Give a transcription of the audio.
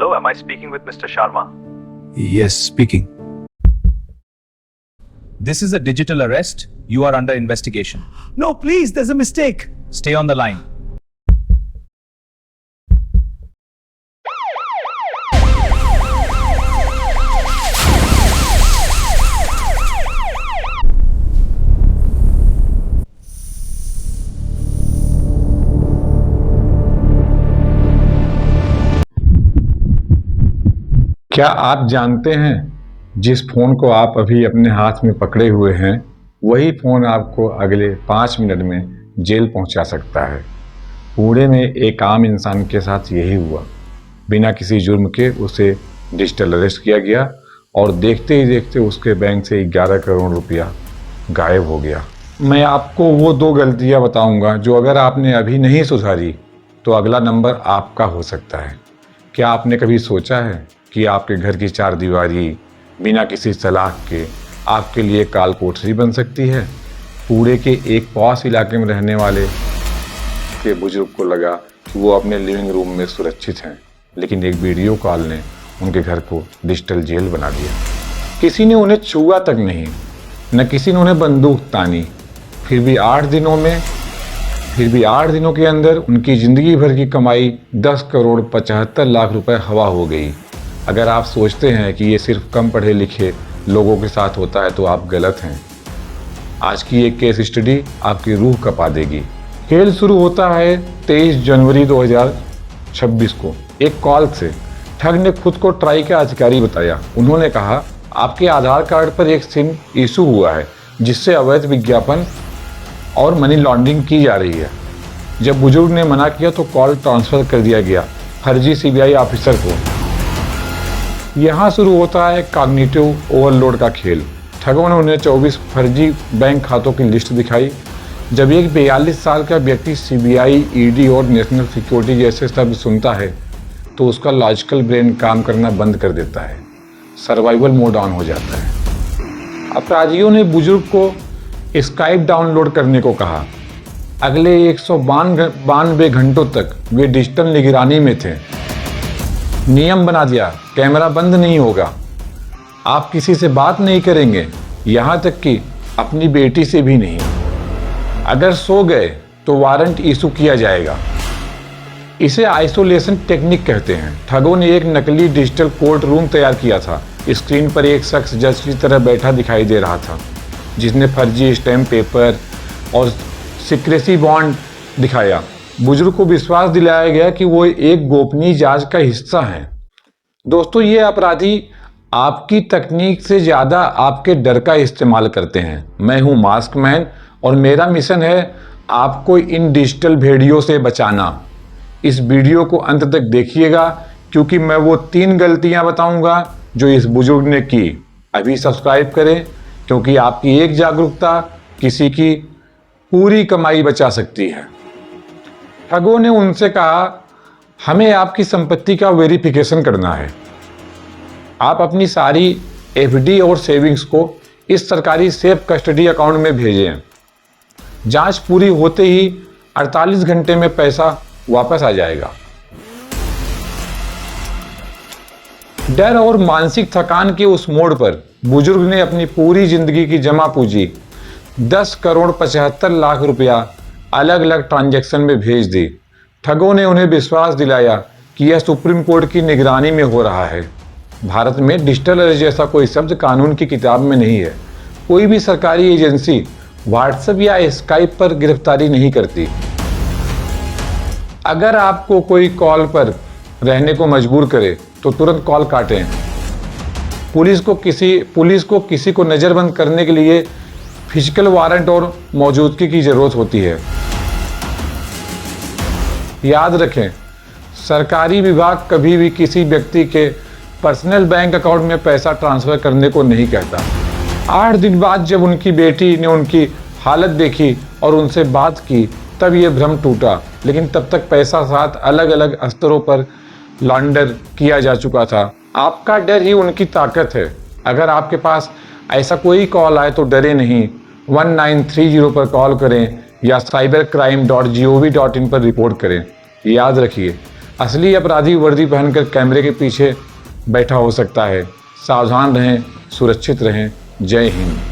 Hello, am I speaking with Mr. Sharma? Yes, speaking. This is a digital arrest. You are under investigation. No, please, there's a mistake. Stay on the line. क्या आप जानते हैं जिस phone को आप अभी अपने हाथ में पकड़े हुए हैं वही फोन आपको अगले 5 मिनट में जेल पहुंचा सकता है। पुणे में एक आम इंसान के साथ यही हुआ। बिना किसी जुर्म के उसे डिजिटल अरेस्ट किया गया और देखते ही देखते उसके बैंक से 11 करोड़ रुपया गायब हो गया। मैं आपको वो 2 गलतियां बताऊंगा जो अगर आपने अभी नहीं सुधारी तो अगला नंबर आपका हो सकता है। क्या आपने कभी सोचा है कि आपके घर की 4 दीवारी बिना किसी सलाह के आपके लिए काल कोठरी बन सकती है? पुणे के एक पॉश इलाके में रहने वाले के बुजुर्ग को लगा कि वो अपने लिविंग रूम में सुरक्षित हैं, लेकिन एक वीडियो कॉल ने उनके घर को डिजिटल जेल बना दिया। किसी ने उन्हें छुआ तक नहीं, न किसी ने उन्हें बंदूक तानी। फिर भी 8 दिनों के अंदर उनकी ज़िंदगी भर की कमाई 10 करोड़ 75 लाख रुपए हवा हो गई। अगर आप सोचते हैं कि ये सिर्फ कम पढ़े लिखे लोगों के साथ होता है तो आप गलत हैं। आज की एक केस स्टडी आपकी रूह कँपा देगी। खेल शुरू होता है 23 जनवरी 2026 को एक कॉल से। ठग ने खुद को ट्राई का अधिकारी बताया। उन्होंने कहा, आपके आधार कार्ड पर एक सिम इशू हुआ है जिससे अवैध विज्ञापन और मनी लॉन्ड्रिंग की जा रही है। जब बुजुर्ग ने मना किया तो कॉल ट्रांसफ़र कर दिया गया फर्जी सीबीआई ऑफिसर को। यहाँ शुरू होता है कॉग्निटिव ओवरलोड का खेल। ठगों ने उन्हें 24 फर्जी बैंक खातों की लिस्ट दिखाई। जब एक 42 साल का व्यक्ति सीबीआई, ईडी और नेशनल सिक्योरिटी जैसे शब्द सुनता है तो उसका लॉजिकल ब्रेन काम करना बंद कर देता है। सर्वाइवल मोड ऑन हो जाता है। अपराधियों ने बुजुर्ग को स्काइप डाउनलोड करने को कहा। अगले 192 घंटों तक वे डिजिटल निगरानी में थे। नियम बना दिया, कैमरा बंद नहीं होगा, आप किसी से बात नहीं करेंगे, यहाँ तक कि अपनी बेटी से भी नहीं। अगर सो गए तो वारंट इशू किया जाएगा। इसे आइसोलेशन टेक्निक कहते हैं। ठगों ने एक नकली डिजिटल कोर्ट रूम तैयार किया था। स्क्रीन पर एक शख्स जज की तरह बैठा दिखाई दे रहा था जिसने फर्जी स्टैम्प पेपर और सीक्रेसी बॉन्ड दिखाया। बुजुर्ग को विश्वास दिलाया गया कि वो एक गोपनीय जांच का हिस्सा हैं। दोस्तों, ये अपराधी आपकी तकनीक से ज़्यादा आपके डर का इस्तेमाल करते हैं। मैं हूँ मास्क मैन और मेरा मिशन है आपको इन डिजिटल भेड़ियों से बचाना। इस वीडियो को अंत तक देखिएगा क्योंकि मैं वो 3 गलतियाँ बताऊँगा जो इस बुजुर्ग ने की। अभी सब्सक्राइब करें क्योंकि आपकी एक जागरूकता किसी की पूरी कमाई बचा सकती है। ठगों ने उनसे कहा, हमें आपकी संपत्ति का वेरिफिकेशन करना है। आप अपनी सारी एफडी और सेविंग्स को इस सरकारी सेफ कस्टडी अकाउंट में भेजें। जांच पूरी होते ही 48 घंटे में पैसा वापस आ जाएगा। डर और मानसिक थकान के उस मोड़ पर बुजुर्ग ने अपनी पूरी जिंदगी की जमा पूंजी 10 करोड़ 75 लाख रुपया अलग अलग ट्रांजैक्शन में भेज दी। ठगों ने उन्हें विश्वास दिलाया कि यह सुप्रीम कोर्ट की निगरानी में हो रहा है। भारत में डिजिटल अरेस्ट जैसा कोई शब्द कानून की किताब में नहीं है। कोई भी सरकारी एजेंसी व्हाट्सएप या स्काइप पर गिरफ्तारी नहीं करती। अगर आपको कोई कॉल पर रहने को मजबूर करे तो तुरंत कॉल काटें। पुलिस को किसी को नज़रबंद करने के लिए फिजिकल वारंट और मौजूदगी की ज़रूरत होती है। याद रखें, सरकारी विभाग कभी भी किसी व्यक्ति के पर्सनल बैंक अकाउंट में पैसा ट्रांसफ़र करने को नहीं कहता। 8 दिन बाद जब उनकी बेटी ने उनकी हालत देखी और उनसे बात की तब ये भ्रम टूटा, लेकिन तब तक पैसा 7 अलग अलग स्तरों पर लॉन्डर किया जा चुका था। आपका डर ही उनकी ताकत है। अगर आपके पास ऐसा कोई कॉल आए तो डरे नहीं, 1930 पर कॉल करें या cybercrime.gov.in पर रिपोर्ट करें। याद रखिए, असली अपराधी वर्दी पहनकर कैमरे के पीछे बैठा हो सकता है। सावधान रहें, सुरक्षित रहें। जय हिंद।